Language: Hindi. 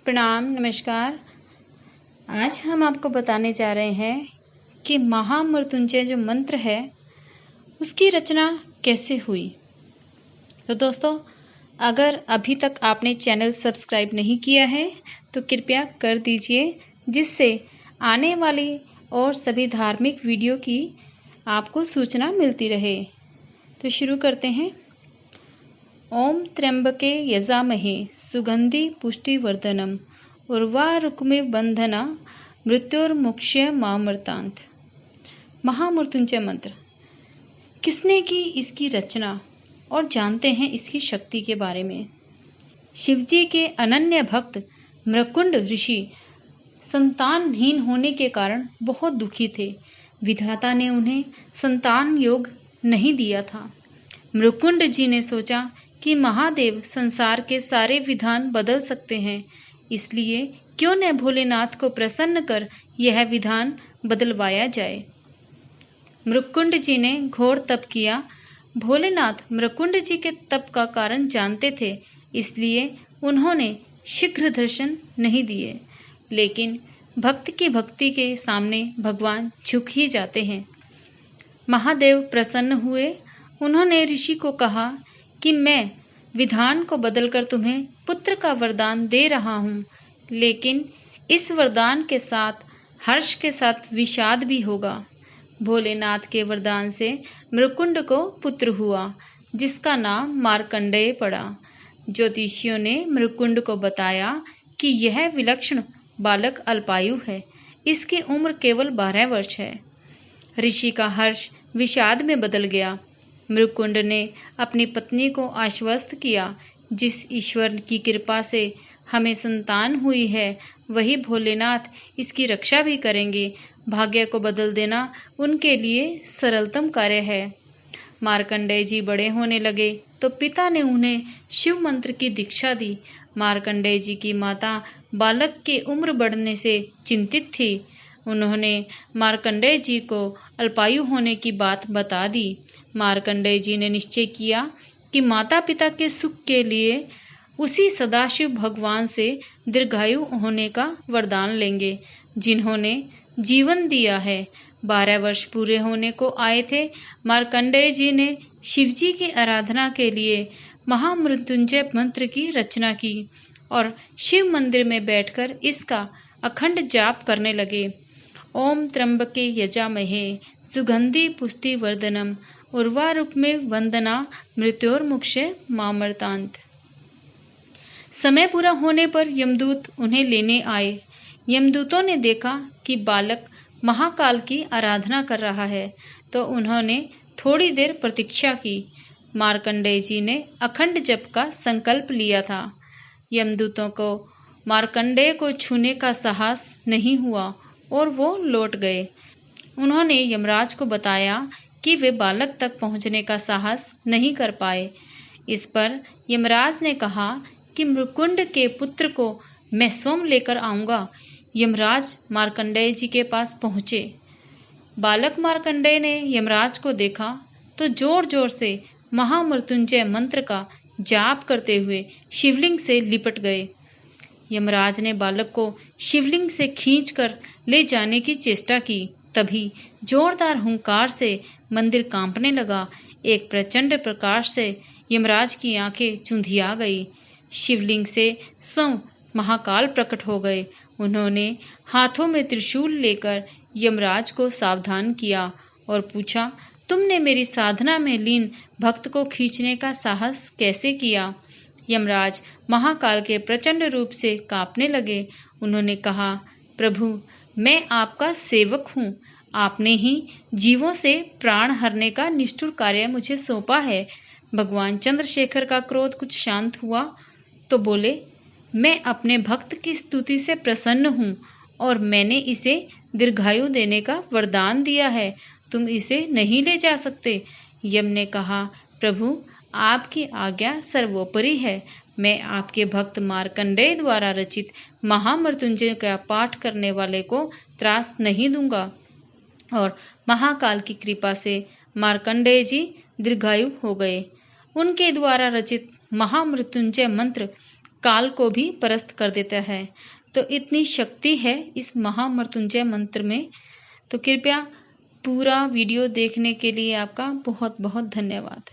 प्रणाम, नमस्कार। आज हम आपको बताने जा रहे हैं कि महामृत्युंजय जो मंत्र है उसकी रचना कैसे हुई। तो दोस्तों, अगर अभी तक आपने चैनल सब्सक्राइब नहीं किया है तो कृपया कर दीजिए, जिससे आने वाली और सभी धार्मिक वीडियो की आपको सूचना मिलती रहे। तो शुरू करते हैं। ओम त्र्यंबके यजामहे सुगंधि पुष्टिवर्धनम उर्वारुकमिव बंधना मृत्युर्मुक्ष्य मामृतांत। महामृत्युंजय मंत्र किसने की इसकी रचना, और जानते हैं इसकी शक्ति के बारे में। शिवजी के अनन्य भक्त मृकुंड ऋषि संतानहीन होने के कारण बहुत दुखी थे। विधाता ने उन्हें संतान योग नहीं दिया था। मृकुंड जी ने सोचा कि महादेव संसार के सारे विधान बदल सकते हैं, इसलिए क्यों न भोलेनाथ को प्रसन्न कर यह विधान बदलवाया जाए। मृकुंड जी ने घोर तप किया। भोलेनाथ मृकुंड जी के तप का कारण जानते थे, इसलिए उन्होंने शीघ्र दर्शन नहीं दिए। लेकिन भक्त की भक्ति के सामने भगवान झुक ही जाते हैं। महादेव प्रसन्न हुए। उन्होंने ऋषि को कहा कि मैं विधान को बदलकर तुम्हें पुत्र का वरदान दे रहा हूँ, लेकिन इस वरदान के साथ हर्ष के साथ विषाद भी होगा। भोलेनाथ के वरदान से मृकुंड को पुत्र हुआ, जिसका नाम मार्कंडेय पड़ा। ज्योतिषियों ने मृकुंड को बताया कि यह विलक्षण बालक अल्पायु है, इसकी उम्र केवल 12 वर्ष है। ऋषि का हर्ष विषाद में बदल गया। मृकुंड ने अपनी पत्नी को आश्वस्त किया, जिस ईश्वर की कृपा से हमें संतान हुई है वही भोलेनाथ इसकी रक्षा भी करेंगे। भाग्य को बदल देना उनके लिए सरलतम कार्य है। मार्कंडेय जी बड़े होने लगे तो पिता ने उन्हें शिव मंत्र की दीक्षा दी। मार्कंडेय जी की माता बालक की उम्र बढ़ने से चिंतित थी। उन्होंने मार्कंडेय जी को अल्पायु होने की बात बता दी। मार्कंडेय जी ने निश्चय किया कि माता पिता के सुख के लिए उसी सदाशिव भगवान से दीर्घायु होने का वरदान लेंगे, जिन्होंने जीवन दिया है। 12 वर्ष पूरे होने को आए थे। मार्कंडेय जी ने शिवजी की आराधना के लिए महामृत्युंजय मंत्र की रचना की और शिव मंदिर में बैठकर इसका अखंड जाप करने लगे। ओम त्र्यंबके यजामहे सुगंधि पुष्टिवर्धनम उर्वारुकमिव वंदना मृत्युर्मुक्ष्य मामृतांत। समय पूरा होने पर यमदूत उन्हें लेने आए। यमदूतों ने देखा कि बालक महाकाल की आराधना कर रहा है, तो उन्होंने थोड़ी देर प्रतीक्षा की। मार्कंडेय जी ने अखंड जप का संकल्प लिया था। यमदूतों को मार्कंडेय को छूने का साहस नहीं हुआ और वो लौट गए। उन्होंने यमराज को बताया कि वे बालक तक पहुंचने का साहस नहीं कर पाए। इस पर यमराज ने कहा कि मृकुंड के पुत्र को मैं स्वयं लेकर आऊंगा। यमराज मार्कंडेय जी के पास पहुंचे। बालक मार्कंडेय ने यमराज को देखा तो जोर जोर से महामृत्युंजय मंत्र का जाप करते हुए शिवलिंग से लिपट गए। यमराज ने बालक को शिवलिंग से खींचकर ले जाने की चेष्टा की। तभी जोरदार हुंकार से मंदिर कांपने लगा। एक प्रचंड प्रकाश से यमराज की आंखें चुंधिया गई। शिवलिंग से स्वयं महाकाल प्रकट हो गए। उन्होंने हाथों में त्रिशूल लेकर यमराज को सावधान किया और पूछा, तुमने मेरी साधना में लीन भक्त को खींचने का साहस कैसे किया? यमराज महाकाल के प्रचंड रूप से कांपने लगे। उन्होंने कहा, प्रभु, मैं आपका सेवक हूँ। आपने ही जीवों से प्राण हरने का निष्ठुर कार्य मुझे सौंपा है। भगवान चंद्रशेखर का क्रोध कुछ शांत हुआ तो बोले, मैं अपने भक्त की स्तुति से प्रसन्न हूँ और मैंने इसे दीर्घायु देने का वरदान दिया है। तुम इसे नहीं ले जा सकते। यम ने कहा, प्रभु, आपकी आज्ञा सर्वोपरि है। मैं आपके भक्त मार्कंडेय द्वारा रचित महामृत्युंजय का पाठ करने वाले को त्रास नहीं दूंगा। और महाकाल की कृपा से मार्कंडेय जी दीर्घायु हो गए। उनके द्वारा रचित महामृत्युंजय मंत्र काल को भी परास्त कर देता है। तो इतनी शक्ति है इस महामृत्युंजय मंत्र में। तो कृपया पूरा वीडियो देखने के लिए आपका बहुत बहुत धन्यवाद।